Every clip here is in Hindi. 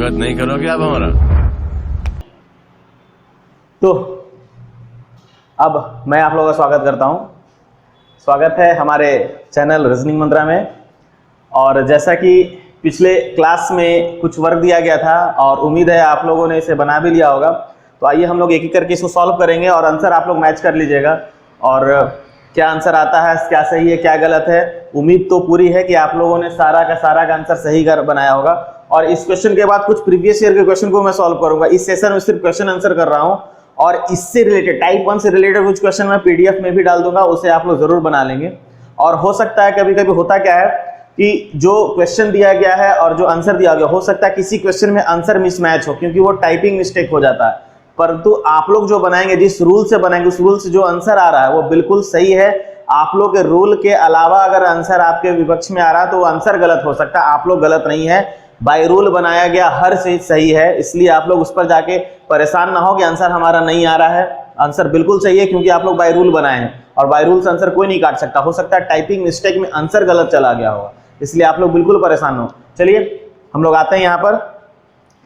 स्वागत नहीं करोगे आप हमारा? तो अब मैं आप लोगों का स्वागत करता हूं। स्वागत है हमारे चैनल रीजनिंग मंत्रा में। और जैसा कि पिछले क्लास में कुछ वर्क दिया गया था और उम्मीद है आप लोगों ने इसे बना भी लिया होगा, तो आइए हम लोग एक एक करके इसको सॉल्व करेंगे और आंसर आप लोग मैच कर लीजिएगा और क्या आंसर आता है, क्या सही है क्या गलत है। उम्मीद तो पूरी है कि आप लोगों ने सारा का आंसर सही कर बनाया होगा। और इस क्वेश्चन के बाद कुछ प्रीवियस ईयर के क्वेश्चन को मैं सॉल्व करूंगा। इस सेशन में सिर्फ क्वेश्चन आंसर कर रहा हूं और इससे रिलेटेड टाइप 1 से रिलेटेड कुछ क्वेश्चन मैं पीडीएफ में भी डाल दूंगा, उसे आप लोग जरूर बना लेंगे। और हो सकता है कभी कभी होता क्या है कि जो क्वेश्चन दिया गया है और जो आंसर दिया गया, हो सकता है किसी क्वेश्चन में आंसर मिसमैच हो क्योंकि वो टाइपिंग मिस्टेक हो जाता है। परंतु आप लोग जो बनाएंगे, जिस रूल से बनाएंगे, उस रूल से जो आंसर आ रहा है वो बिल्कुल सही है। आप लोग के रूल के अलावा अगर आंसर आपके विपक्ष में आ रहा है तो वो आंसर गलत हो सकता है। आप लोग गलत नहीं है, बाय रूल बनाया गया हर चीज सही है। इसलिए आप लोग उस पर जाके परेशान ना हो कि आंसर हमारा नहीं आ रहा है। आंसर बिल्कुल सही है क्योंकि आप लोग बाय रूल बनाए हैं और बाय रूल से आंसर कोई नहीं काट सकता। हो सकता है टाइपिंग मिस्टेक में आंसर गलत चला गया होगा, इसलिए आप लोग बिल्कुल परेशान हो। चलिए हम लोग आते हैं यहाँ पर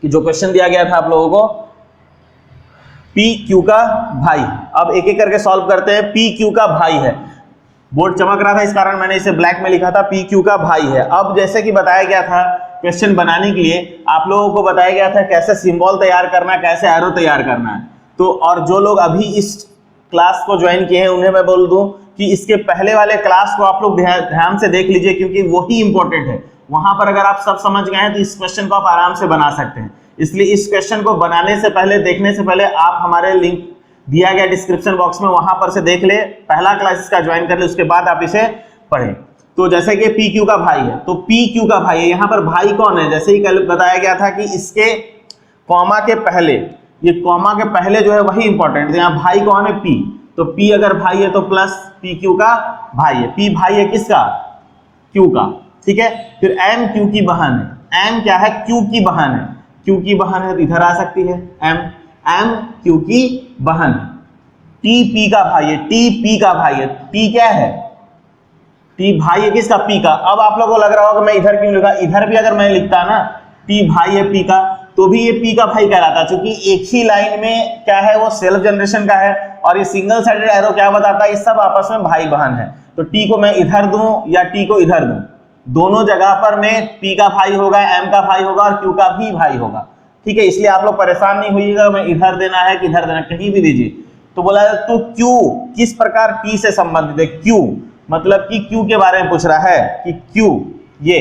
कि जो क्वेश्चन दिया गया था आप लोगों को, पी क्यू का भाई। अब एक एक करके सॉल्व करते हैं। पी क्यू का भाई है, बोर्ड चमक रहा था इस कारण मैंने इसे ब्लैक में लिखा था, पी क्यू का भाई है। अब जैसे कि बताया गया था क्वेश्चन बनाने के लिए आप लोगों को बताया गया था कैसे सिंबल तैयार करना है, कैसे एरो तैयार करना है। तो और जो लोग अभी इस क्लास को ज्वाइन किए हैं उन्हें मैं बोल दूं कि इसके पहले वाले क्लास को आप लोग ध्यान से देख लीजिए क्योंकि वही इंपॉर्टेंट है। वहां पर अगर आप सब समझ गए हैं तो इस क्वेश्चन को आप आराम से बना सकते हैं। इसलिए इस क्वेश्चन को बनाने से पहले, देखने से पहले आप हमारे लिंक दिया गया डिस्क्रिप्शन बॉक्स में, वहां पर से देख ले, पहला क्लास इसका ज्वाइन कर ले, उसके बाद आप इसे पढ़ें। तो जैसे कि पी क्यू का भाई है, तो पी क्यू का भाई है। यहाँ पर भाई कौन है, जैसे ही कल बताया गया था कि इसके कॉमा के पहले, ये कॉमा के पहले जो है वही इंपॉर्टेंट है। यहाँ भाई कौन है, पी। तो पी अगर भाई है तो प्लस पी क्यू का भाई है। पी भाई है किसका, क्यू का, ठीक है। फिर एम क्यू की बहन है। एम क्या है, क्यू की बहन है। क्यू की बहन है तो इधर आ सकती है एम। एम क्यू की बहन। टी पी का भाई है। टी पी का भाई है। टी क्या है, टी भाई है किसका, पी का। अब आप लोगों को लग रहा होगा मैं इधर क्यों लिखा, इधर भी अगर मैं लिखता ना टी भाई है पी का तो भी ये पी का भाई कहलाता, क्योंकि एक ही लाइन में क्या है वो सेल्फ जनरेशन का है। और ये सिंगल साइडेड एरो क्या बताता है, ये सब आपस में भाई बहन है। तो टी को मैं इधर दूं या टी को इधर दूं, दोनों जगह पर में पी का भाई होगा, एम का भाई होगा और क्यू का भी भाई होगा, ठीक है। इसलिए आप लोग परेशान नहीं होइएगा मैं इधर देना है कि इधर देना, कहीं भी दीजिए। तो बोला तो क्यू किस प्रकार टी से संबंधित है। क्यू मतलब कि क्यू के बारे में पूछ रहा है कि क्यू ये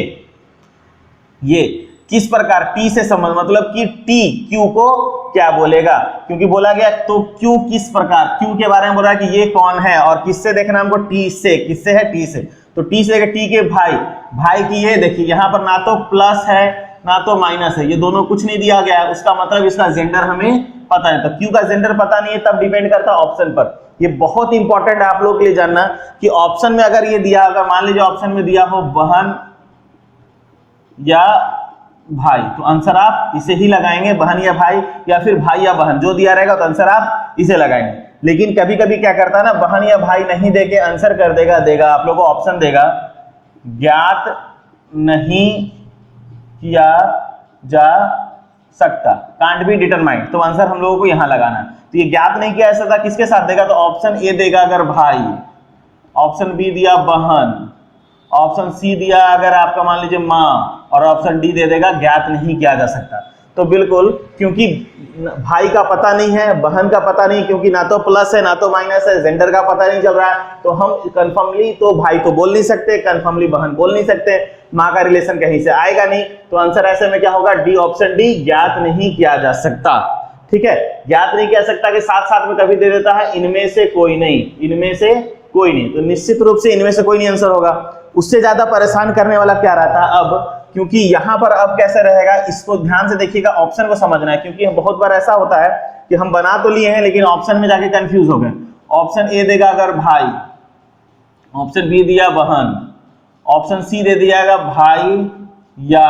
किस प्रकार टी से संबंध, मतलब कि टी क्यू को क्या बोलेगा, क्योंकि बोला गया तो क्यू किस प्रकार, क्यू के बारे में बोल रहा है कि ये कौन है और किससे देखना हमको, टी से। किससे है, टी से। तो टी से टी के भाई, भाई की ये देखिए यहाँ पर ना तो प्लस है ना तो माइनस है, ये दोनों कुछ नहीं दिया गया है, उसका मतलब इसका जेंडर हमें पता है। तो क्यू का जेंडर पता नहीं है तब डिपेंड करता है ऑप्शन पर। ये बहुत इंपॉर्टेंट है आप लोग के लिए जानना कि ऑप्शन में अगर ये दिया, अगर मान लीजिए ऑप्शन में दिया हो बहन या भाई, तो आंसर आप इसे ही लगाएंगे, बहन या भाई, या फिर भाई या बहन, जो दिया रहेगा तो आंसर आप इसे लगाएंगे। लेकिन कभी कभी क्या करता है ना, बहन या भाई नहीं देके आंसर कर देगा आप लोगों को ऑप्शन देगा, ज्ञात नहीं किया जा सकता, कांट बी डिटरमाइंड। तो आंसर हम लोगों को यहां लगाना है। तो ये ज्ञात नहीं किया जा सकता किसके साथ देगा, तो ऑप्शन ए देगा अगर भाई, ऑप्शन बी दिया बहन, ऑप्शन सी दिया अगर आपका मान लीजिए माँ, और ऑप्शन डी दे देगा ज्ञात नहीं किया जा सकता। तो बिल्कुल, क्योंकि भाई का पता नहीं है, बहन का पता नहीं, क्योंकि ना तो प्लस है ना तो माइनस है, जेंडर का पता नहीं चल रहा है, तो हम कंफर्मली तो भाई तो बोल नहीं सकते, कंफर्मली बहन बोल नहीं सकते, माँ का रिलेशन कहीं से आएगा नहीं। तो आंसर ऐसे में क्या होगा, डी, ऑप्शन डी, ज्ञात नहीं किया जा सकता, ठीक है। ज्ञात नहीं किया सकता के साथ साथ में कभी दे देता है इनमें से कोई नहीं, इनमें से कोई नहीं, तो निश्चित रूप से इनमें से कोई नहीं आंसर होगा। उससे ज्यादा परेशान करने वाला क्या रहता है अब, क्योंकि यहां पर अब कैसे रहेगा, इसको ध्यान से देखिएगा, ऑप्शन को समझना है, क्योंकि बहुत बार ऐसा होता है कि हम बना तो लिए हैं लेकिन ऑप्शन में जाके कंफ्यूज हो गए। ऑप्शन ए देगा अगर भाई, ऑप्शन बी दिया बहन, ऑप्शन सी दे दिया भाई या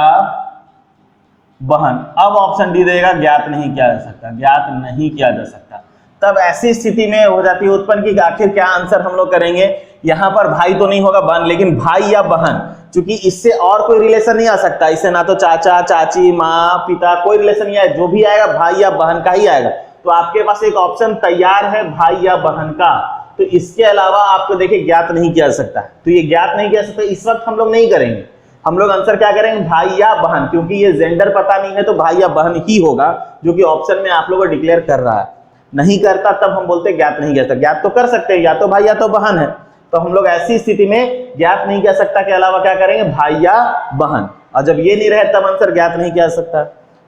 बहन, अब ऑप्शन डी देगा ज्ञात नहीं किया जा सकता, ज्ञात नहीं किया जा सकता। तब ऐसी स्थिति में हो जाती है उत्पन्न की आखिर क्या आंसर हम लोग करेंगे। यहां पर भाई तो नहीं होगा बहन, लेकिन भाई या बहन, क्योंकि इससे और कोई रिलेशन नहीं आ सकता, इससे ना तो चाचा चाची माँ पिता कोई रिलेशन नहीं आएगा, जो भी आएगा भाई या बहन का ही आएगा। तो आपके पास एक ऑप्शन तैयार है भाई या बहन का, तो इसके अलावा आपको देखिए ज्ञात नहीं किया जा सकता। तो ये ज्ञात नहीं किया जा सकता, इस वक्त हम लोग नहीं करेंगे, हम लोग आंसर क्या करेंगे भाई या बहन, क्योंकि ये जेंडर पता नहीं है तो भाई या बहन ही होगा, जो कि ऑप्शन में आप लोगों को डिक्लेयर कर रहा है। नहीं करता तब हम बोलते ज्ञात नहीं किया सकता। ज्ञात तो कर सकते हैं, या तो भाई या तो बहन है, तो हम लोग ऐसी स्थिति में ज्ञात नहीं किया सकता के अलावा क्या करेंगे भाई या बहन, और जब ये नहीं रहे तब आंसर ज्ञात नहीं किया जा सकता।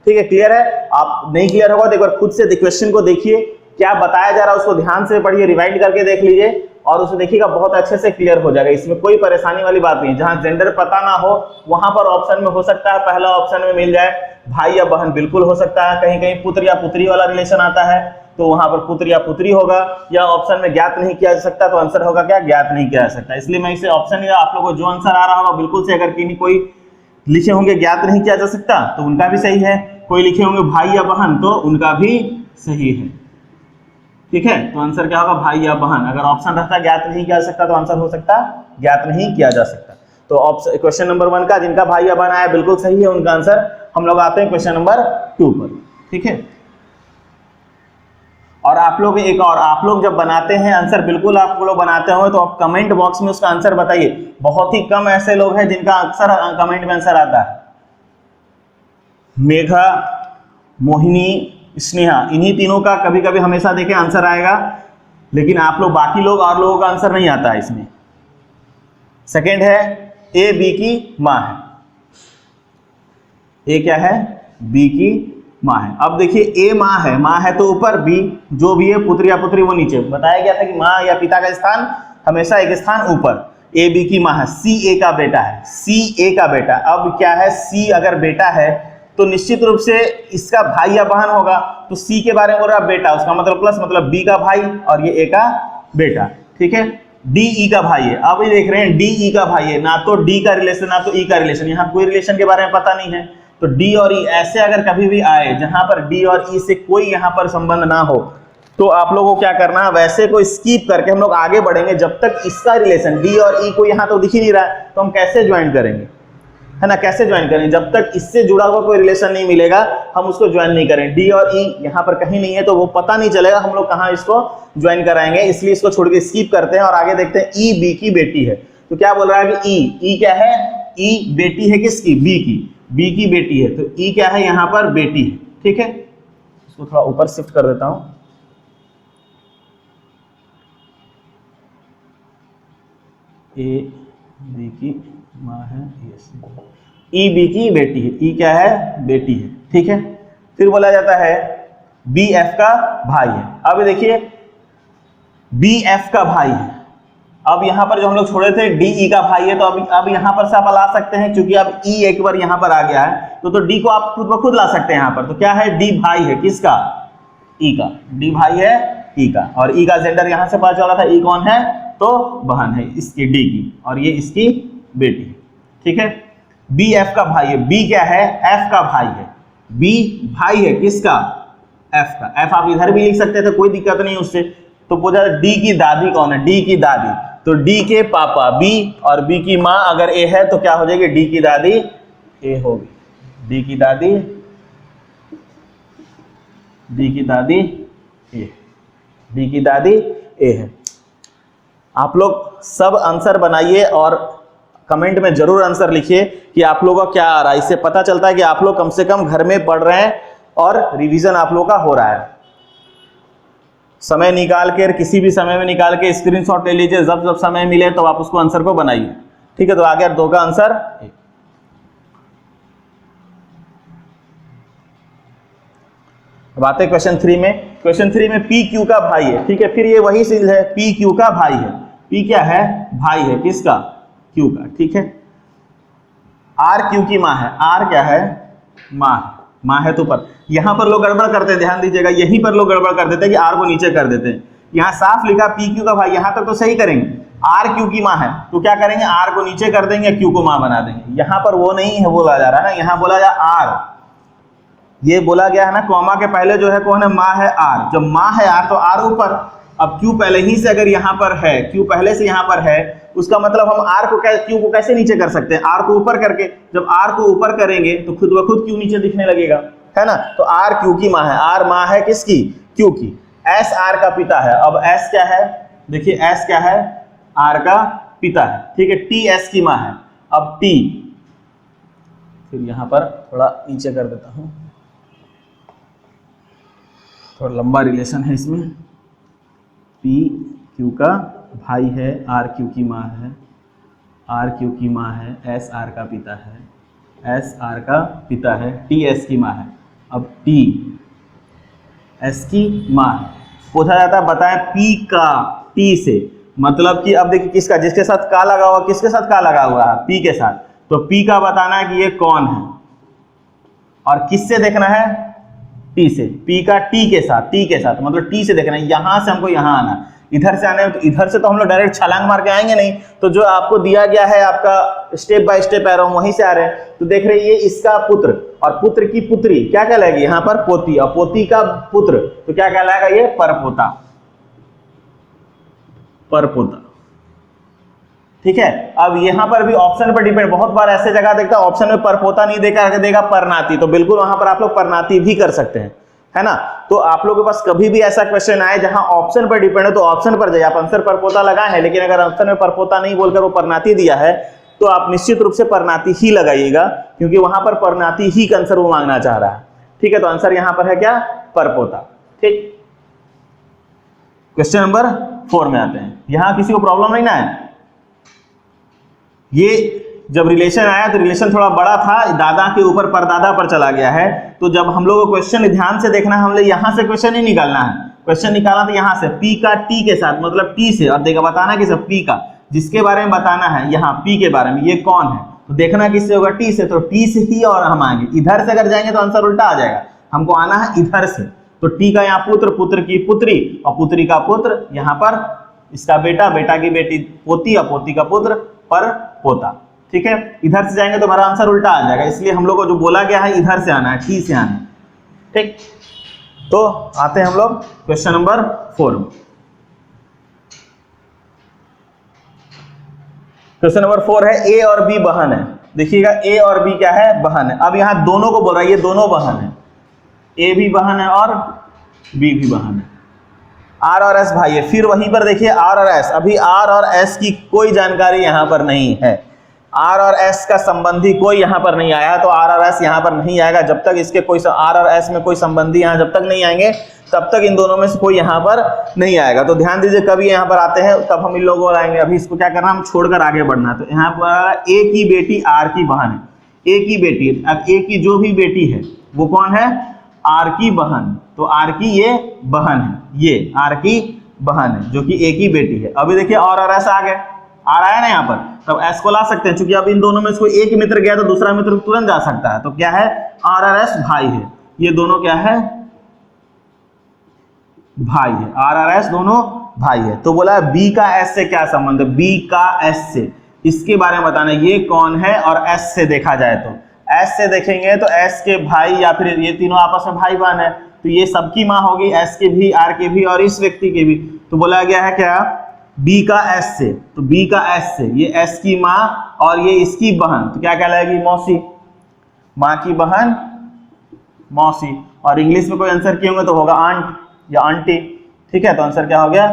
ठीक है, क्लियर है? आप नहीं क्लियर होगा तो एक बार खुद से क्वेश्चन को देखिए, क्या बताया जा रहा है उसको ध्यान से पढ़िए, रिवाइंड करके देख लीजिए और उसे देखिएगा, बहुत अच्छे से क्लियर हो जाएगा। इसमें कोई परेशानी वाली बात नहीं। जहां जेंडर पता ना हो वहां पर ऑप्शन में हो सकता है पहला ऑप्शन में मिल जाए भाई या बहन, बिल्कुल हो सकता है। कहीं कहीं पुत्र या पुत्री वाला रिलेशन आता है तो वहां पर पुत्र या पुत्री होगा, या ऑप्शन में ज्ञात नहीं किया जा सकता तो आंसर होगा क्या, ज्ञात नहीं किया जा सकता। इसलिए मैं इसे ऑप्शन नहीं, आप लोगों को जो आंसर आ रहा होगा बिल्कुल से, अगर किन्हीं कोई लिखे होंगे ज्ञात नहीं किया जा सकता तो उनका भी सही है, कोई लिखे होंगे भाई या बहन तो उनका भी सही है। ठीक है, तो आंसर क्या होगा भाई या बहन। अगर ऑप्शन रहता ज्ञात नहीं किया जा सकता तो आंसर हो सकता ज्ञात नहीं किया जा सकता। तो ऑप्शन क्वेश्चन नंबर 1 का जिनका भाई या बहन आया बिल्कुल सही है, उनका आंसर। हम लोग आते हैं क्वेश्चन नंबर 2 पर। ठीक है, और आप लोग एक और, आप लोग जब बनाते हैं आंसर, बिल्कुल आप लोग बनाते हो तो आप कमेंट बॉक्स में उसका आंसर बताइए। बहुत ही कम ऐसे लोग हैं जिनका अक्सर कमेंट में आंसर आता है। मेघा, मोहिनी, स्नेहा, इन्हीं तीनों का कभी कभी हमेशा देखें आंसर आएगा, लेकिन आप लोग बाकी लोग और लोगों का आंसर नहीं आता है इसमें। सेकंड है ए बी की मां है। ए क्या है, बी की मां है। अब देखिए ए मां है तो ऊपर, बी जो भी है पुत्र या पुत्री वो नीचे। बताया गया था कि मां या पिता का स्थान हमेशा एक स्थान ऊपर। ए बी की मां है, सी ए का बेटा है, सी ए का बेटा। अब क्या है, सी अगर बेटा है तो निश्चित रूप से इसका भाई या बहन होगा, तो सी के बारे में बोल रहा बेटा, उसका मतलब प्लस, मतलब बी का भाई और ये ए का बेटा। ठीक है, डी ई का भाई है। अब ये देख रहे हैं डी ई का भाई है, ना तो डी का रिलेशन ना तो ई का रिलेशन, यहाँ कोई रिलेशन के बारे में पता नहीं है। तो डी और ई ऐसे अगर कभी भी आए जहां पर डी और ई से कोई यहाँ पर संबंध ना हो, तो आप लोगों को क्या करना है, वैसे को स्किप करके हम लोग आगे बढ़ेंगे। जब तक इसका रिलेशन डी और ई को यहाँ तो दिख ही नहीं रहा है तो हम कैसे ज्वाइन करेंगे, है ना, कैसे ज्वाइन करेंगे? जब तक इससे जुड़ा हुआ कोई रिलेशन नहीं मिलेगा हम उसको ज्वाइन नहीं करें। डी और ई यहाँ पर कहीं नहीं है तो वो पता नहीं चलेगा हम लोग कहाँ इसको ज्वाइन कराएंगे, इसलिए इसको छोड़ के स्किप करते हैं और आगे देखते हैं। ई बी की बेटी है, तो क्या बोल रहा है कि ई क्या है, ई बेटी है किसकी, बी की बेटी है, तो ई क्या है यहाँ पर, बेटी है। ठीक है, इसको थोड़ा ऊपर शिफ्ट कर देता हूं। ए बी की मां है, ई बी की बेटी है, ई क्या है, बेटी है। ठीक है, फिर बोला जाता है बी एफ का भाई है। अब देखिए बी एफ का भाई है, अब यहां पर जो हम लोग छोड़े थे डी ई का भाई है, तो अब यहां पर से आप ला सकते हैं, क्योंकि अब ई एक बार यहां पर आ गया है तो डी को आप खुद ब खुद ला सकते हैं यहां पर। तो क्या है, डी भाई है किसका, ई का, डी भाई है ई का, और ई का जेंडर यहां से पता चला था, ई कौन है, तो बहन है इसकी डी की, और ये इसकी बेटी। ठीक है, बी एफ का भाई है, बी क्या है, एफ का भाई है, बी भाई है किसका, एफ का। एफ आप इधर भी लिख सकते थे, कोई दिक्कत नहीं उससे। तो पूछा डी की दादी कौन है, डी की दादी, तो डी के पापा बी और बी की मां अगर ए है तो क्या हो जाएगी, डी की दादी ए होगी, डी की दादी, डी की दादी ए, डी की दादी ए है। आप लोग सब आंसर बनाइए और कमेंट में जरूर आंसर लिखिए कि आप लोगों का क्या आ रहा है। इससे पता चलता है कि आप लोग कम से कम घर में पढ़ रहे हैं और रिवीजन आप लोग का हो रहा है। समय निकाल कर, किसी भी समय में निकाल के स्क्रीनशॉट ले लीजिए, जब जब समय मिले तो आप उसको आंसर को बनाइए। ठीक है, तो आ गया 2 का आंसर। अब आते हैं क्वेश्चन 3 में। क्वेश्चन 3 में पी क्यू का भाई है। ठीक है, फिर ये वही चीज है, पी क्यू का भाई है। पी क्या है, भाई है किसका, क्यू का। ठीक है, आर क्यू की मां है, आर क्या है, मां है, मां है तो पर। यहां पर लोग गड़बड़ करते हैं, ध्यान दीजिएगा, यहीं पर लोग गड़बड़ कर देते हैं कि आर को नीचे कर देते हैं। यहां साफ लिखा पी क्यू का भाई, यहां तक तो सही करेंगे। आर क्यू की मां है तो क्या करेंगे, आर को नीचे कर देंगे, क्यू को मां बना देंगे। यहां पर वो नहीं है, बोला जा रहा है ना, यहां बोला जा आर, ये बोला गया है ना, कॉमा के पहले जो है कौन है, मां है आर। जब मां है आर तो आर ऊपर, अब क्यू पहले ही से अगर यहां पर है, क्यू पहले से यहां पर है उसका मतलब हम आर को क्यू को कैसे नीचे कर सकते हैं, आर को ऊपर करके। जब आर को ऊपर करेंगे तो खुद ब खुद क्यू नीचे दिखने लगेगा, है ना। तो आर क्यू की माँ है, आर माँ है किसकी, क्यू की। एस आर का पिता है। अब एस क्या है, देखिए एस क्या है, आर का पिता है, ठीक है। टी एस की माँ है। अब टी, फिर यहां पर थोड़ा नीचे कर देता हूं, थोड़ा लंबा रिलेशन है इसमें। पी क्यू का भाई है, आर क्यू की माँ है, आर क्यू की माँ है, एस आर का पिता है, एस आर का पिता है, टी एस की माँ है। अब टी एस की माँ है, पूछा जाता है बताएं पी का टी से, मतलब कि अब देखिए किसका, जिसके साथ का लगा हुआ, किसके साथ का लगा हुआ है, पी के साथ। तो पी का बताना है कि ये कौन है, और किससे देखना है, टी से। पी का टी के साथ, टी के साथ मतलब टी से देखना है। यहां से हमको यहां आना, इधर से आने, तो इधर से तो हम लोग डायरेक्ट छलांग मार के आएंगे नहीं, तो जो आपको दिया गया है आपका स्टेप बाय स्टेप एरो वहीं से आ रहे हैं। तो देख रहे हैं ये इसका पुत्र, और पुत्र की पुत्री क्या कहलाएगी यहां पर, पोती, और पोती का पुत्र तो क्या कहलाएगा, ये परपोता, परपोता, ठीक है। अब यहां पर भी ऑप्शन पर डिपेंड, बहुत बार ऐसे जगह देखता है ऑप्शन में परपोता नहीं देगा परनाती, तो बिल्कुल वहां पर आप लोग परनाती भी कर सकते हैं, है ना। तो आप लोगों के पास कभी भी ऐसा क्वेश्चन आए जहां ऑप्शन पर डिपेंड है तो ऑप्शन पर जाइए। आप आंसर परपोता लगाए हैं, लेकिन अगर ऑप्शन में परपोता नहीं बोलकर वो परनाती दिया है तो आप निश्चित रूप से परनाती ही लगाइएगा, क्योंकि वहां पर परनाती ही का आंसर वो मांगना चाह रहा है, ठीक है। तो आंसर यहां पर है क्या, परपोता, ठीक। क्वेश्चन नंबर 4 में आते हैं। यहां किसी को प्रॉब्लम नहीं ना है, ये जब रिलेशन आया तो रिलेशन थोड़ा बड़ा था, दादा के ऊपर परदादा पर चला गया है। तो जब हम लोग को क्वेश्चन ध्यान से देखना है, हम लोग यहां से क्वेश्चन ही निकालना है। क्वेश्चन निकालना तो यहां से पी का टी के साथ, मतलब टी से, और देखा बताना कि सब पी का, जिसके बारे में बताना है यहाँ पी के बारे में, ये कौन है, तो देखना किससे होगा, टी से। तो टी से ही और हम आएंगे, इधर से अगर जाएंगे तो आंसर उल्टा आ जाएगा, हमको आना है इधर से। तो टी का यहाँ पुत्र, पुत्र की पुत्री, और पुत्री का पुत्र यहाँ पर इसका बेटा, बेटा की बेटी पोती, और पोती का पुत्र पर पोता, ठीक है। इधर से जाएंगे तो हमारा आंसर उल्टा आ जाएगा, इसलिए हम लोग को जो बोला गया है इधर से आना है, टी से आना है, ठीक। तो आते हैं हम लोग क्वेश्चन नंबर 4 में। क्वेश्चन नंबर 4 है ए और बी बहन है। देखिएगा ए और बी क्या है, बहन है। अब यहां दोनों को बोल रहा है, ये दोनों बहन है, ए भी बहन है और बी भी बहन है। आर और एस भाई है। फिर वहीं पर देखिए आर और एस, अभी आर और एस की कोई जानकारी यहां पर नहीं है, आर और एस का संबंधी कोई यहां पर नहीं आया, तो आर और एस यहां पर नहीं आएगा जब तक इसके कोई आर और एस में कोई संबंधी यहां जब तक नहीं आएंगे तब तक इन दोनों में से कोई यहां पर नहीं आएगा। तो ध्यान दीजिए, कभी यहां पर आते हैं तब हम इन लोगों को आएंगे। अभी इसको क्या करना, हम छोड़कर आगे बढ़ना। तो यहाँ पर ए की बेटी आर की बहन है, ए की बेटी, अब ए की जो भी बेटी है वो कौन है, आर की बहन। तो आर की ये बहन है, ये आर की बहन है जो कि ए की बेटी है। अभी देखिए और एस आ गए, आर आया ना यहाँ पर, तब एस को ला सकते हैं, क्योंकि अब इन दोनों में से कोई एक मित्र गया तो दूसरा मित्र तुरंत जा सकता है। तो क्या है, आर और एस भाई है, ये दोनों क्या है, भाई है, आर और एस दोनों भाई है। तो बोला बी का एस से क्या संबंध है, बी का एस से, इसके बारे में बताना, ये कौन है। और एस से देखा जाए तो, एस से देखेंगे तो एस के भाई या फिर ये तीनों आपस में भाई बहन है, तो ये सबकी माँ होगी, एस के भी, आर के भी और इस व्यक्ति के भी। तो बोला गया है क्या, बी का एस से, तो बी का एस से, ये एस की माँ और ये इसकी बहन, तो क्या कहलाएगी, मौसी, माँ की बहन मौसी। और इंग्लिश में कोई आंसर किए होंगे तो होगा आंट या आंटी, ठीक है। तो आंसर क्या हो गया,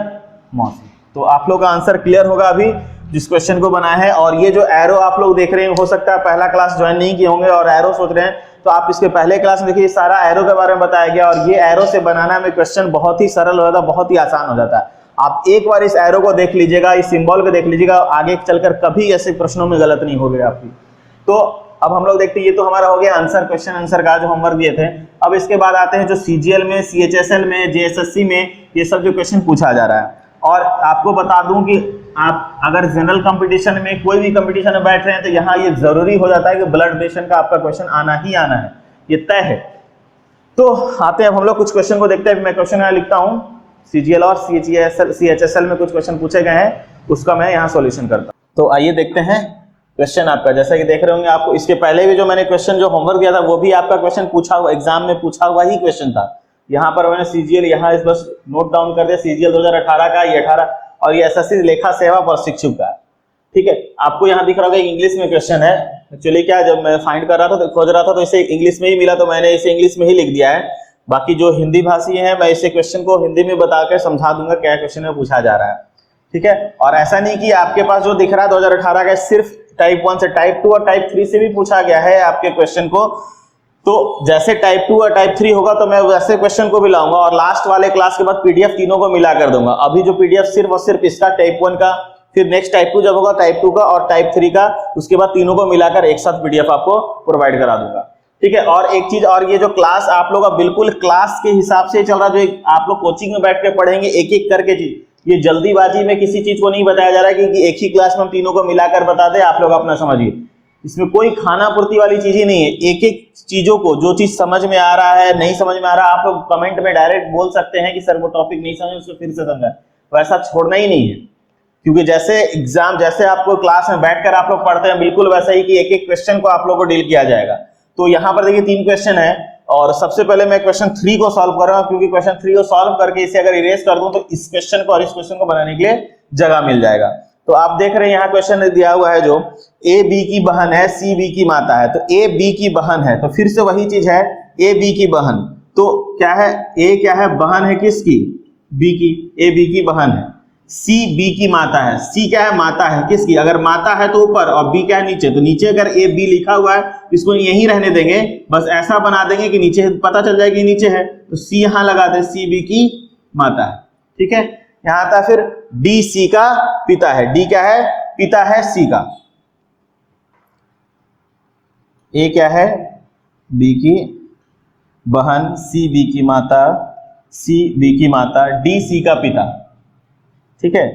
मौसी। तो आप लोग का आंसर क्लियर होगा अभी जिस क्वेश्चन को बनाया है। और ये जो एरो आप लोग देख रहे हैं, हो सकता है पहला क्लास ज्वाइन नहीं किए होंगे और एरो सोच रहे हैं, तो आप इसके पहले क्लास में देखिए सारा एरो के बारे में बताया गया, और ये एरो से बनाना में क्वेश्चन बहुत ही सरल हो जाता है, बहुत ही आसान हो जाता है। आप एक बार इस एरो को देख लीजिएगा, इस सिंबल को देख लीजिएगा, आगे चलकर कभी ऐसे प्रश्नों में गलत नहीं होगी आपकी। तो अब हम लोग देखते हैं, ये तो हमारा हो गया आंसर, क्वेश्चन आंसर का जो होमवर्क दिए थे। अब इसके बाद आते हैं जो सीजीएल में, सीएचएसएल में, जेएसएससी में ये सब जो क्वेश्चन पूछा जा रहा है। और आपको बता दूं कि आप अगर जनरल कंपटीशन में, कोई भी कंपटीशन में बैठ रहे हैं तो यहाँ ये जरूरी हो जाता है कि ब्लड डोनेशन का आपका क्वेश्चन आना ही आना है, ये तय है। तो आते हैं हम लोग कुछ क्वेश्चन को देखते हैं। मैं क्वेश्चन यहाँ लिखता हूँ, सीजीएल और सीएचएसएल में कुछ क्वेश्चन पूछे गए हैं, उसका मैं यहाँ सॉल्यूशन करता हूँ। तो आइए देखते हैं क्वेश्चन आपका। जैसा कि देख रहे होंगे, आपको इसके पहले भी जो मैंने क्वेश्चन जो होमवर्क दिया था वो भी आपका क्वेश्चन पूछा हुआ, एग्जाम में पूछा हुआ ही क्वेश्चन था। यहाँ पर मैंने सीजीएल यहाँ इस बस नोट डाउन कर दिया, सीजीएल 2018 का, ये 18, और ये एसएससी लेखा सेवा प्रशिक्षु का। ठीक है, आपको यहाँ दिख रहा होगा इंग्लिश में क्वेश्चन है। एक्चुअली क्या, जब मैं फाइंड कर रहा था तो खोज रहा था तो इसे इंग्लिश में ही मिला, तो मैंने इसे इंग्लिश में ही लिख दिया है। बाकी जो हिंदी भाषी है मैं इसे क्वेश्चन को हिंदी में बता के समझा दूंगा क्या क्वेश्चन में पूछा जा रहा है। ठीक है, और ऐसा नहीं कि आपके पास जो दिख रहा है 2018 का सिर्फ टाइप 1 से, टाइप 2 और टाइप 3 से भी पूछा गया है आपके क्वेश्चन को। तो जैसे टाइप 2 और टाइप 3 होगा तो मैं वैसे क्वेश्चन को भी लाऊंगा और लास्ट वाले क्लास के बाद पीडीएफ तीनों को मिला कर दूंगा। अभी जो पीडीएफ सिर्फ और सिर्फ इसका टाइप 1 का, फिर नेक्स्ट टाइप 2 जब होगा टाइप 2 का और टाइप 3 का, उसके बाद तीनों को मिलाकर एक साथ पीडीएफ आपको प्रोवाइड करा दूंगा। ठीक है, और एक चीज और, ये जो क्लास आप लोग का बिल्कुल क्लास के हिसाब से चल रहा है, जो आप लोग कोचिंग में बैठ के पढ़ेंगे एक एक करके चीज, ये जल्दीबाजी में किसी चीज को नहीं बताया जा रहा है कि एक ही क्लास में हम तीनों को मिलाकर बता दें, आप लोग अपना समझिए। इसमें कोई खाना पूर्ति वाली चीज ही नहीं है। एक एक चीजों को, जो चीज समझ में आ रहा है नहीं समझ में आ रहा है, आप लोग कमेंट में डायरेक्ट बोल सकते हैं कि सर वो टॉपिक नहीं समझे, उसको फिर से समझा, वैसा छोड़ना ही नहीं है। क्योंकि जैसे एग्जाम, जैसे आपको क्लास में बैठकर आप लोग पढ़ते हैं बिल्कुल वैसा ही कि एक एक क्वेश्चन को आप लोग को डील किया जाएगा। तो यहाँ पर देखिए 3 क्वेश्चन है और सबसे पहले मैं क्वेश्चन 3 को सॉल्व कर रहा हूँ, क्योंकि क्वेश्चन 3 को सॉल्व करके इसे अगर इरेज कर दूं तो इस क्वेश्चन को और इस क्वेश्चन को बनाने के लिए जगह मिल जाएगा। तो आप देख रहे हैं यहाँ क्वेश्चन दिया हुआ है जो ए बी की बहन है, सी बी की माता है। तो ए बी की बहन है, तो फिर से वही चीज है, ए बी की बहन। तो क्या है, ए क्या है, बहन है किसकी, बी की, ए बी की बहन है। सी बी की माता है, सी क्या है, माता है किसकी, अगर माता है तो ऊपर और बी क्या है नीचे, तो नीचे अगर ए बी लिखा हुआ है इसको यहीं रहने देंगे, बस ऐसा बना देंगे कि नीचे पता चल जाए कि नीचे है, तो सी यहां लगा दे, सी बी की माता है। ठीक है, यहां आता फिर डी सी का पिता है, डी क्या है, पिता है सी का। ए क्या है, बी की बहन, सी बी की माता, सी बी की माता, डी सी का पिता। ठीक है,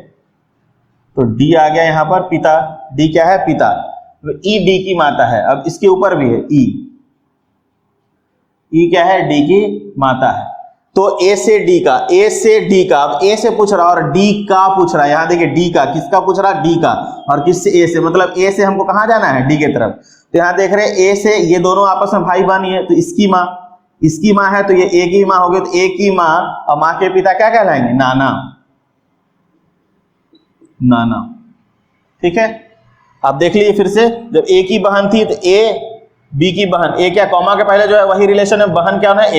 तो डी आ गया यहां पर पिता, डी क्या है, पिता। तो ई डी की माता है, अब इसके ऊपर भी है ई, ई क्या है, डी की माता है। तो ए से डी का, ए से डी का, अब ए से पूछ रहा और डी का पूछ रहा है। यहां देखिए डी का, किसका पूछ रहा, डी का, और किससे, ए से, मतलब ए से हमको कहां जाना है, डी की तरफ। तो यहां देख रहे हैं ए से, ये दोनों आपस में भाई बहन है, तो इसकी माँ है, तो ये ए की माँ हो गई, तो ए की माँ और माँ के पिता क्या कहलाएंगे, नाना, नाना। ठीक है, अब देख लीजिए फिर से, जब ए की बहन थी तो ए बी की बहन, ए क्या कॉमा के पहले जो है वही रिलेशन है, बहन क्या है,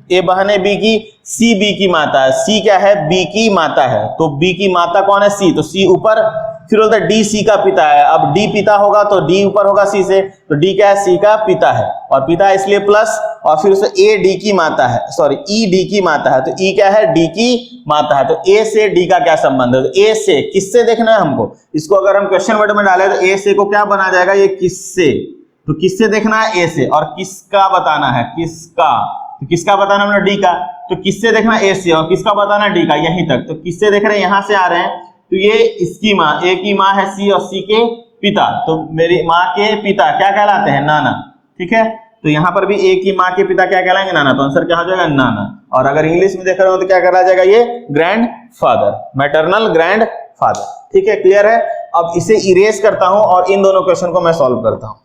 ए बहन है बी की, सी बी की माता है, सी क्या है, बी की माता है, तो बी की माता कौन है, सी, तो सी ऊपर, फिर बोलता है डी सी का पिता है। अब डी पिता होगा तो डी ऊपर होगा सी से, तो डी क्या है, सी का पिता है, और पिता इसलिए प्लस, और फिर उसे ए डी की माता है, सॉरी ई डी की माता है, तो ई क्या है, डी की माता है। तो ए से डी का क्या संबंध है, तो ए से किससे देखना है हमको, इसको अगर हम क्वेश्चन वर्ड में डालें तो ए से को क्या बना जाएगा, ये किससे, तो किससे देखना है, ए से, और किसका बताना है, किसका, तो किसका बताना हमने, डी का, तो किससे देखना ए से, और किसका बताना डी का, यहीं तक। तो किससे देख रहे हैं, यहां से आ रहे हैं, तो ये इसकी माँ, ए की माँ है सी, और सी के पिता, तो मेरी माँ के पिता क्या कहलाते हैं, नाना। ठीक है, तो यहाँ पर भी ए की माँ के पिता क्या कहलाएंगे, नाना, तो आंसर क्या हो जाएगा, नाना। और अगर इंग्लिश में देख रहे हो तो क्या कहला जाएगा, ये grand father, maternal grand father. ठीक है, क्लियर है। अब इसे इरेज करता हूं और इन दोनों क्वेश्चन को मैं सॉल्व करता हूं।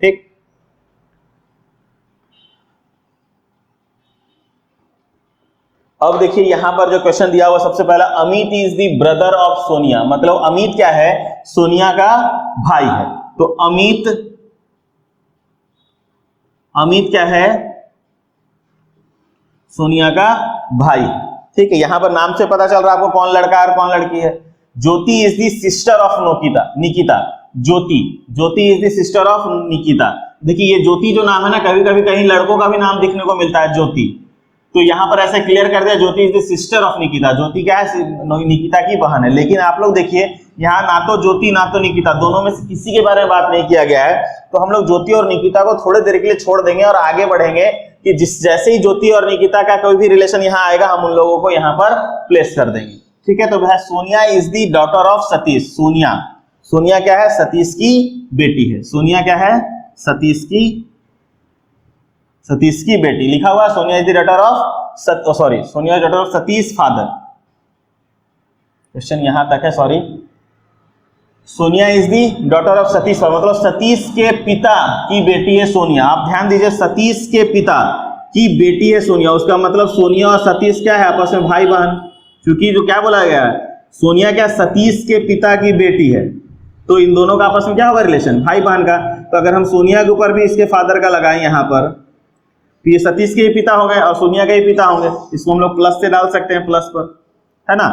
ठीक, अब देखिए यहां पर जो क्वेश्चन दिया हुआ, सबसे पहला, Amit is the brother of Sonia, मतलब अमित क्या है, सोनिया का भाई है। तो अमित क्या है, सोनिया का भाई। ठीक है, यहां पर नाम से पता चल रहा है आपको कौन लड़का है और कौन लड़की है। Jyoti is the sister of Nikita, Jyoti is the sister of Nikita. देखिए ये ज्योति जो नाम है ना, कभी कभी कहीं लड़कों का भी नाम दिखने को मिलता है ज्योति, तो यहां पर ऐसे क्लियर कर दिया, Jyoti is the sister of Nikita, Jyoti क्या है, निकिता की बहन है। लेकिन आप लोग देखिए यहाँ ना तो ज्योति ना तो निकिता, दोनों में से किसी के बारे में बात नहीं किया गया है। तो हम लोग ज्योति और निकिता को थोड़ी देर के लिए छोड़ देंगे और आगे बढ़ेंगे कि जैसे ही ज्योति और निकिता का कोई भी रिलेशन यहाँ आएगा हम उन लोगों को यहाँ पर प्लेस कर देंगे। ठीक है, तो वह Sonia is the daughter of Satish, Sonia क्या है, सतीश की बेटी है। सोनिया क्या है, सतीश की बेटी लिखा हुआ है। Sonia is the daughter of Sonia is daughter of Satish father. Question यहां तक है, sorry. Sonia is the daughter of Satish, मतलब सतीश के पिता की बेटी है सोनिया। आप ध्यान दीजिए, सतीश के पिता की बेटी है सोनिया, उसका मतलब सोनिया और सतीश क्या है, आपस में भाई बहन। क्योंकि जो क्या बोला गया है, सोनिया क्या सतीश के पिता की बेटी है, तो इन दोनों का आपस में क्या होगा रिलेशन, भाई बहन का। तो अगर हम सोनिया के ऊपर भी इसके फादर का लगाएं यहाँ पर, तो ये सतीश के ही पिता हो गए और सोनिया के ही पिता होंगे। इसको हम लोग प्लस से डाल सकते हैं, प्लस पर, है ना।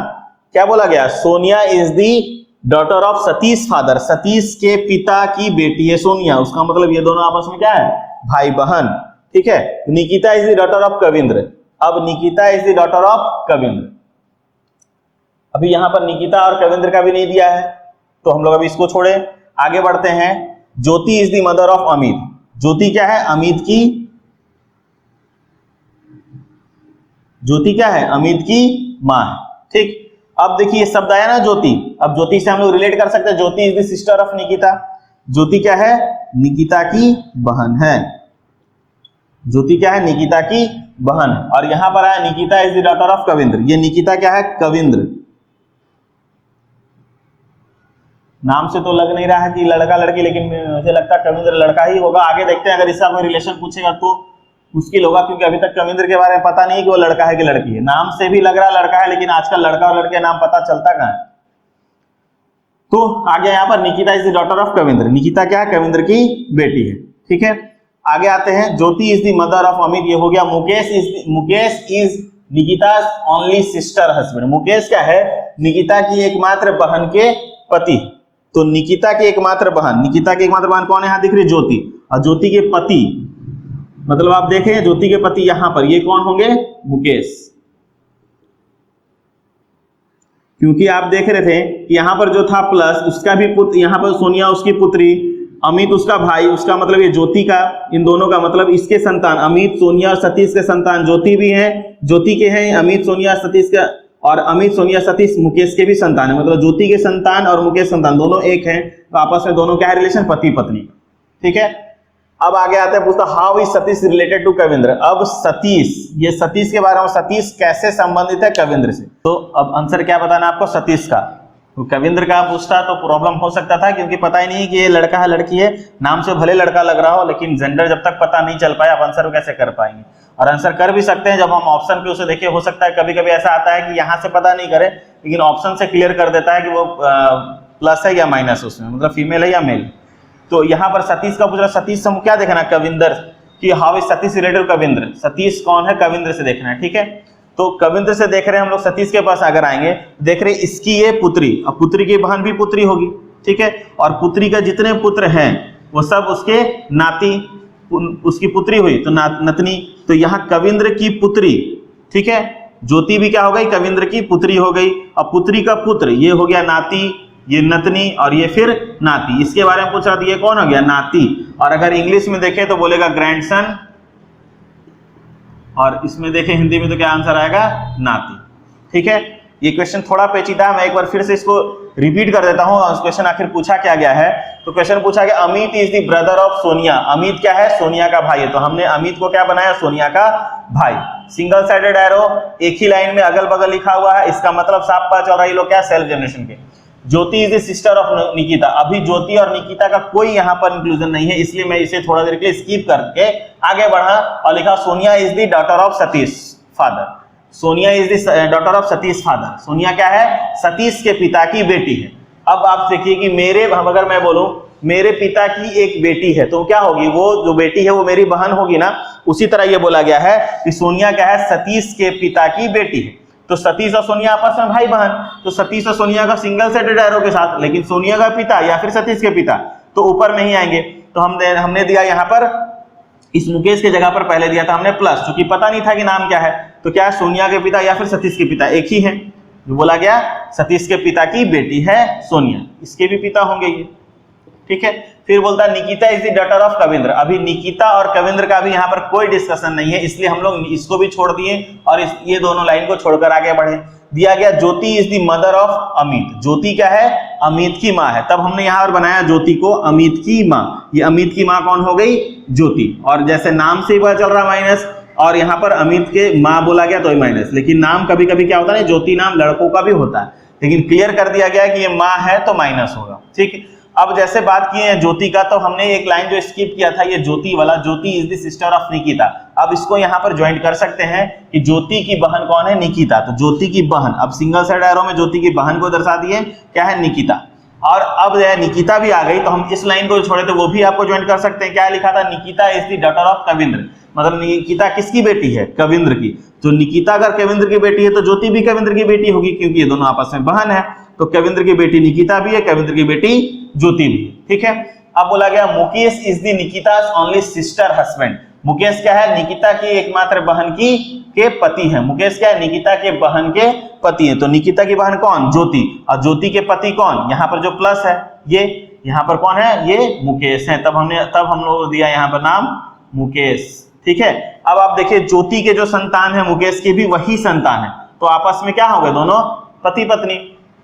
क्या बोला गया, Sonia is the daughter of Satish father, Satish के पिता की बेटी है सोनिया, उसका मतलब ये दोनों आपस में क्या है, भाई बहन, ठीक है। Nikita is the daughter of Kavindra, अब Nikita is the daughter of Kavindra. अभी यहां पर निकिता और कविंद्र का भी नहीं दिया है, तो हम लोग अभी इसको छोड़े, आगे बढ़ते हैं। Jyoti is the mother of Amit, Jyoti क्या है, अमित की, ज्योति क्या है, अमित की मां है, ठीक। अब देखिए शब्द आया ना ज्योति, अब ज्योति से हम लोग रिलेट कर सकते हैं, Jyoti is the sister of Nikita, Jyoti क्या है, निकिता की बहन है, ज्योति क्या है, निकिता की बहन है। और यहां पर आया Nikita is the daughter of Kavindra, ये निकिता क्या है, कविंद्र। नाम से तो लग नहीं रहा है कि लड़का लड़की, लेकिन मुझे लगता है कविंद्र लड़का ही होगा। आगे देखते हैं, अगर इसका कोई रिलेशन पूछेगा तो मुश्किल होगा, क्योंकि अभी तक कविंद्र के बारे में पता नहीं कि वो लड़का है कि लड़की है। नाम से भी लग रहा लड़का है, लेकिन आजकल लड़का और लड़के नाम पता चलता कहां है। तो आगे यहाँ पर Nikita is the daughter of Kavindra, Nikita क्या है, कविंद्र की बेटी है, ठीक है। आगे आते हैं, Jyoti is the mother of Amit, ये हो गया। Mukesh is Nikita's only sister husband, Mukesh क्या है, निकिता की एकमात्र बहन के पति। तो निकिता की एकमात्र बहन, निकिता की एकमात्र बहन कौन है, यहां दिख रही ज्योति, और ज्योति के पति, मतलब आप देखें ज्योति के पति यहां पर ये कौन होंगे, मुकेश। क्योंकि आप देख रहे थे कि यहां पर जो था प्लस, उसका भी पुत्र, यहां पर सोनिया उसकी पुत्री, अमित उसका भाई, उसका मतलब ये ज्योति का, इन दोनों का मतलब इसके संतान, अमित सोनिया और सतीश के संतान ज्योति भी है, ज्योति के हैं अमित सोनिया सतीश का, और अमित सोनिया सतीश मुकेश के भी संतान है, मतलब ज्योति के संतान और मुकेश संतान दोनों एक हैं, तो आपस में दोनों क्या है रिलेशन, पति पत्नी, ठीक है। अब आगे आते हैं, पूछता how is Satish related to Kavindra. अब सतीश, ये सतीश के बारे में, सतीश कैसे संबंधित है कविंद्र से। तो अब आंसर क्या बताना आपको, सतीश का। तो कविंद्र का पूछता तो प्रॉब्लम हो सकता था, क्योंकि पता ही नहीं कि ये लड़का है लड़की है, नाम से भले लड़का लग रहा हो, लेकिन जेंडर जब तक पता नहीं चल पाए आप आंसर कैसे कर पाएंगे। और आंसर कर भी सकते हैं जब हम ऑप्शन पे उसे देखिए, हो सकता है कभी कभी ऐसा आता है कि यहाँ से पता नहीं करे, लेकिन ऑप्शन से क्लियर कर देता है कि वो प्लस है या माइनस उसमें, मतलब फीमेल है या मेल। तो यहाँ पर सतीश का पूछ रहा, सतीश से क्या देखना, कविंद्र, कि how is Satish related Kavindra, Satish कौन है, कविंद्र से देखना है, ठीक है। तो कविंद्र से देख रहे हैं हम लोग, सतीश के पास अगर आएंगे, देख रहे इसकी ये पुत्री, और पुत्री की बहन भी पुत्री होगी, ठीक है। और पुत्री का जितने पुत्र हैं वो सब उसके नाती, उसकी पुत्री हुई तो नतनी। तो यहाँ कविंद्र की पुत्री, ठीक है, ज्योति भी क्या हो गई, कविंद्र की पुत्री हो गई। अब पुत्री का पुत्र ये हो गया नाती, ये नतनी, और ये फिर नाती। इसके बारे में पूछ रहा था, ये कौन हो गया, नाती। और अगर इंग्लिश में देखें तो बोलेगा ग्रैंडसन, और इसमें देखें हिंदी में तो क्या आंसर आएगा, नाती, ठीक है। ये क्वेश्चन थोड़ा पेचीदा है, मैं एक बार फिर से इसको रिपीट कर देता हूं। क्वेश्चन आखिर पूछा क्या गया है, तो क्वेश्चन पूछा गया Amit is the brother of Sonia, Amit क्या है, सोनिया का भाई है, तो हमने अमित को क्या बनाया, सोनिया का भाई। सिंगल साइडेड एरो, एक ही लाइन में अगल बगल लिखा हुआ है, इसका मतलब साफ पता चल रहा है ये लोग क्या, सेल्फ जनरेशन के। Jyoti is the sister of Nikita, अभी ज्योति और निकिता का कोई यहाँ पर इंक्लूजन नहीं है, इसलिए मैं इसे थोड़ा देर के लिए स्किप करके आगे बढ़ा और लिखा Sonia is the daughter of Satish father, Sonia is the daughter of Satish father, Sonia क्या है, सतीश के पिता की बेटी है। अब आप देखिए कि मेरे, अगर मैं बोलूं मेरे पिता की एक बेटी है, तो क्या होगी, वो जो बेटी है वो मेरी बहन होगी ना। उसी तरह ये बोला गया है कि सोनिया क्या है, सतीश के पिता की बेटी है। तो सतीश और सोनिया आपस में भाई बहन, तो सतीश और सोनिया का सिंगल साइडेड एरो के साथ, लेकिन सोनिया का पिता या फिर सतीश के पिता तो ऊपर नहीं आएंगे। तो हमने दिया यहाँ पर, इस मुकेश के जगह पर पहले दिया था हमने प्लस, क्योंकि पता नहीं था कि नाम क्या है। तो क्या है, सोनिया के पिता या फिर सतीश के पिता, एक ही है। जो बोला गया सतीश के पिता की बेटी है सोनिया, इसके भी पिता होंगे ये, ठीक है। फिर बोलता है Nikita is the daughter of Kavindra, अभी निकिता और कविंद्र का भी यहाँ पर कोई डिस्कशन नहीं है, इसलिए हम लोग इसको भी छोड़ दिए और ये दोनों लाइन को छोड़कर आगे बढ़े। दिया गया Jyoti is the mother of Amit, Jyoti क्या है, अमित की माँ है। तब हमने यहाँ पर बनाया ज्योति को अमित की माँ, ये अमित की माँ कौन हो गई, ज्योति। और जैसे नाम से ही पता चल रहा माइनस, और यहाँ पर अमित के माँ बोला गया तो माइनस, लेकिन नाम कभी कभी क्या होता है, ज्योति नाम लड़कों का भी होता है, लेकिन क्लियर कर दिया गया कि ये माँ है तो माइनस होगा, ठीक। अब जैसे बात की है ज्योति का, तो हमने एक लाइन जो स्किप किया था, ये ज्योति वाला, Jyoti is the sister of Nikita. अब इसको यहाँ पर ज्वाइंट कर सकते हैं कि ज्योति की बहन कौन है, निकिता। तो ज्योति की बहन, अब सिंगल साइड एरो में ज्योति की बहन को दर्शा दिए, क्या है, निकिता। और अब जो है निकिता भी आ गई, तो हम इस लाइन को जो छोड़े थे वो भी आपको ज्वाइन कर सकते हैं। क्या लिखा था, Nikita is the daughter of Kavindra, मतलब निकिता किसकी बेटी है, कविंद्र की। तो निकिता अगर कविंद्र की बेटी है तो ज्योति भी कविंद्र की बेटी होगी, क्योंकि ये दोनों आपस में बहन है। तो कविंद्र की बेटी निकिता भी है, कविंद्र की बेटी ज्योति भी, ठीक है। अब बोला गया Mukesh is the Nikita's only sister husband. Mukesh क्या है, निकिता की एकमात्र बहन की के पति है। मुकेश क्या है, निकिता के बहन के पति है। तो निकिता की बहन कौन, ज्योति, और ज्योति के पति कौन, यहाँ पर जो प्लस है ये, यहाँ पर कौन है, ये मुकेश है। तब हम लोग दिया यहाँ पर नाम मुकेश, ठीक है। अब आप देखिए ज्योति के जो संतान है मुकेश के भी वही संतान है, तो आपस में क्या हो गए, दोनों पति पत्नी,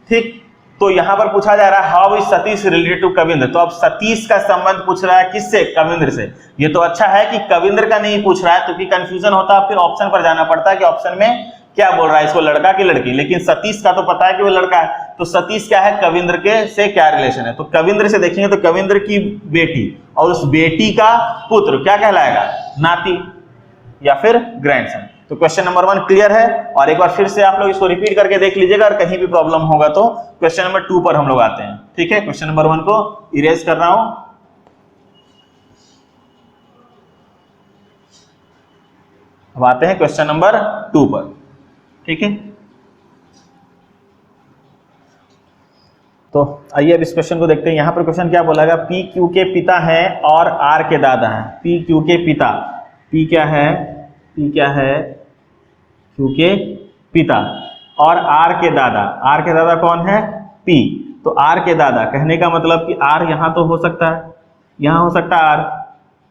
ठीक। तो यहाँ पर पूछा जा रहा है how is Satish related to Kavindra. तो अब सतीश का संबंध पूछ रहा है किससे, कविंद्र से। ये तो अच्छा है कि कविंद्र का नहीं पूछ रहा है, क्योंकि कंफ्यूजन होता है, फिर ऑप्शन पर जाना पड़ता है कि ऑप्शन में क्या बोल रहा है, इसको लड़का की लड़की। लेकिन सतीश का तो पता है कि वो लड़का है, तो सतीश क्या है, कविंद्र के से क्या रिलेशन है। तो कविंद्र से देखेंगे तो कविंद्र की बेटी और उस बेटी का पुत्र क्या कहलाएगा, नाती या फिर ग्रैंडसन। तो क्वेश्चन नंबर 1 क्लियर है। और एक बार फिर से आप लोग इसको रिपीट करके देख लीजिएगा, और कहीं भी प्रॉब्लम होगा तो क्वेश्चन नंबर 2 पर हम लोग आते हैं, ठीक है। क्वेश्चन नंबर 1 को इरेज कर रहा हूं। अब आते हैं क्वेश्चन नंबर 2 पर, ठीक है। तो आइए अब इस क्वेश्चन को देखते हैं। यहां पर क्वेश्चन क्या बोला गया, पी क्यू के पिता हैं और आर के दादा हैं। पी क्यू के पिता, पी क्या है, पी क्या है, क्यू के पिता, और आर के दादा, आर के दादा कौन है, पी। तो आर के दादा कहने का मतलब कि आर यहां तो हो सकता है, यहां हो सकता है आर,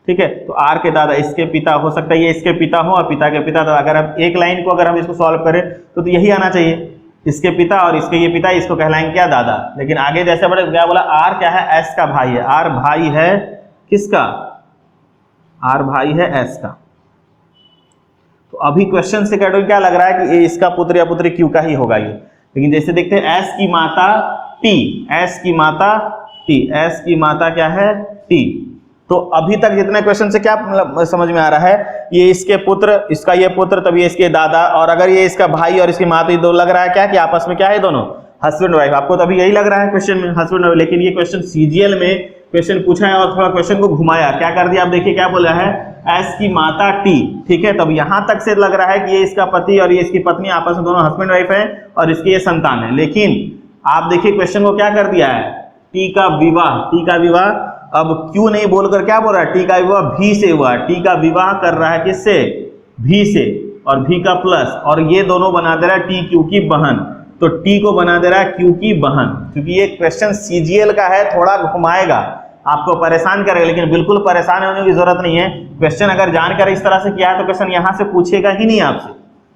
ठीक है। तो आर के दादा इसके पिता हो सकता है, ये इसके पिता हो और पिता के पिता। तो अगर अब एक लाइन को अगर हम इसको सॉल्व करें तो यही आना चाहिए, इसके पिता और इसके ये पिता, इसको कहलाएंगे क्या, दादा। लेकिन आगे जैसे बड़े क्या बोला, आर क्या है, एस का भाई है। आर भाई है किसका, आर भाई है एस का। तो अभी क्वेश्चन से क्या लग रहा है कि इसका पुत्र या पुत्री क्यू का ही होगा ये। लेकिन जैसे देखते हैं एस की माता टी, एस की माता टी, एस की माता क्या है, टी। तो अभी तक जितने क्वेश्चन से क्या मतलब समझ में आ रहा है, ये इसके पुत्र, इसका ये पुत्र, तब ये इसके दादा, और अगर ये इसका भाई और इसकी माँ, तो ये दो लग रहा है क्या कि आपस में क्या है, दोनों हस्बैंड वाइफ। आपको तो अभी यही लग रहा है क्वेश्चन में, हस्बैंड वाइफ। लेकिन ये क्वेश्चन सीजीएल में क्वेश्चन पूछा है और थोड़ा क्वेश्चन को घुमाया, क्या कर दिया आप देखिए क्या बोला है, एस की माता टी, ठीक है। तब यहां तक से लग रहा है कि ये इसका पति और ये इसकी पत्नी आपस में दोनों हस्बैंड वाइफ है और इसके ये संतान है। लेकिन आप देखिए क्वेश्चन को क्या कर दिया है, टी का विवाह, टी का विवाह। अब क्यों नहीं बोलकर क्या बोल रहा है, टी का विवाह भी से हुआ। टी का विवाह कर रहा है किससे, भी से, और भी का प्लस, और ये दोनों बना दे रहा है टी क्यू की बहन। तो टी को बना दे रहा है क्यू की बहन। क्योंकि ये क्वेश्चन सीजीएल का है, थोड़ा घुमाएगा, आपको परेशान करेगा, लेकिन बिल्कुल परेशान होने की जरूरत नहीं है। क्वेश्चन अगर जानकर इस तरह से किया है तो क्वेश्चन यहां से पूछेगा ही नहीं आपसे,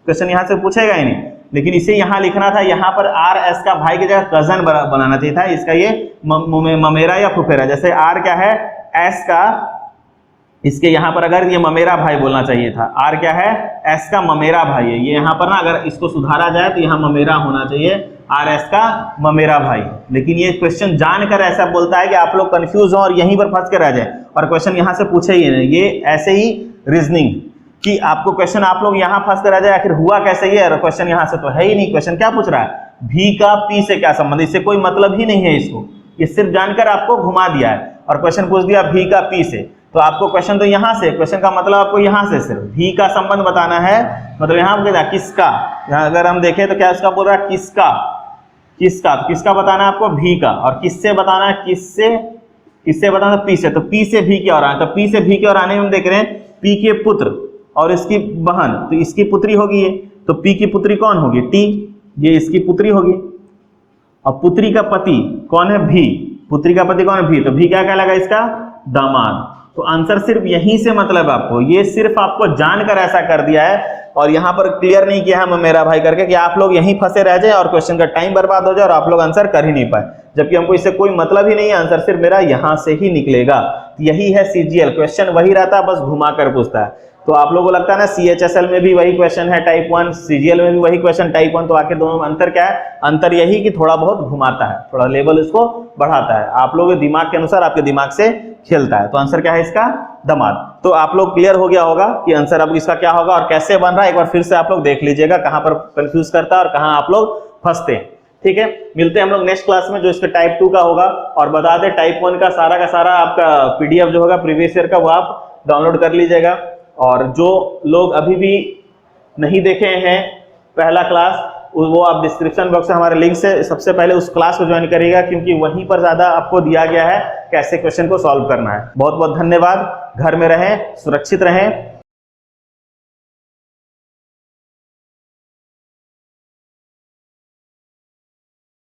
क्वेश्चन यहां से पूछेगा ही नहीं। लेकिन इसे यहां लिखना था, यहां पर आर एस का भाई की जगह कजन बनाना चाहिए था, इसका ये ममेरा या फुफेरा। जैसे आर क्या है, एस का, इसके यहां पर अगर ये ममेरा भाई बोलना चाहिए था। आर क्या है, एस का ममेरा भाई है। ये यहां पर ना अगर इसको सुधारा जाए तो यहां ममेरा होना चाहिए, आर एस का ममेरा भाई। लेकिन ये क्वेश्चन जानकर ऐसा बोलता है कि आप लोग कंफ्यूज हो और यहीं पर फंस के रह जाए, और क्वेश्चन यहां से पूछे ही नहीं। ये ऐसे ही रीजनिंग कि आपको क्वेश्चन आप लोग यहां फंस कर रह जाए, आखिर हुआ कैसे ये, क्वेश्चन यहां से तो है ही नहीं। क्वेश्चन क्या पूछ रहा है, भी का पी से क्या संबंध, इससे कोई मतलब ही नहीं है इसको, ये सिर्फ जानकर आपको घुमा दिया है। और क्वेश्चन पूछ दिया भी का पी से, तो आपको क्वेश्चन तो यहां से, क्वेश्चन का मतलब आपको यहां से सिर्फ भी का संबंध बताना है। मतलब यहां पर किसका, अगर हम देखें तो क्या इसका बोल रहा है, किसका, किसका, तो किसका बताना है आपको, भी का। और किससे बताना है, किससे, किससे बताना है, पी से। तो पी से भी की ओर आना, तो पी से भी की ओर आने में हम देख रहे हैं पी के पुत्र और इसकी बहन, तो इसकी पुत्री होगी ये। तो पी की पुत्री कौन होगी, टी, ये इसकी पुत्री होगी। और पुत्री का पति कौन है, भी, पुत्री का पति कौन है, भी। तो भी क्या कहलाएगा, इसका दामाद। तो आंसर सिर्फ यहीं से मतलब आपको, ये सिर्फ आपको जानकर ऐसा कर दिया है और यहां पर क्लियर नहीं किया है मेरा भाई करके, कि आप लोग यहीं फंसे रह जाए और क्वेश्चन का टाइम बर्बाद हो जाए और आप लोग आंसर कर ही नहीं पाए, जबकि हमको इससे कोई मतलब ही नहीं है, आंसर सिर्फ मेरा यहां से ही निकलेगा। यही है सीजीएल, क्वेश्चन वही रहता है, बस घुमा कर पूछता है। तो आप लोगों को लगता है ना सीएचएसएल में भी वही क्वेश्चन है टाइप 1, सीजीएल में भी वही क्वेश्चन टाइप 1, तो आखिर दोनों में अंतर क्या है, अंतर यही कि थोड़ा बहुत घुमाता है, थोड़ा लेवल इसको बढ़ाता है, आप लोगों के दिमाग के अनुसार आपके दिमाग से खेलता है। तो आंसर क्या है इसका, दामाद। तो आप लोग क्लियर हो गया होगा कि आंसर अब इसका क्या होगा और कैसे बन रहा है। एक बार फिर से आप लोग देख लीजिएगा कहां पर कंफ्यूज करता है और कहां आप लोग फंसते हैं। ठीक है, मिलते हैं हम लोग नेक्स्ट क्लास में जो इसका टाइप 2 का होगा। और बता दें टाइप 1 का सारा आपका पीडीएफ जो होगा प्रीवियस ईयर का वो आप डाउनलोड कर लीजिएगा। और जो लोग अभी भी नहीं देखे हैं पहला क्लास, वो आप डिस्क्रिप्शन बॉक्स में हमारे लिंक से सबसे पहले उस क्लास को ज्वाइन करिएगा, क्योंकि वहीं पर ज्यादा आपको दिया गया है कैसे क्वेश्चन को सॉल्व करना है। बहुत बहुत धन्यवाद। घर में रहें, सुरक्षित रहें।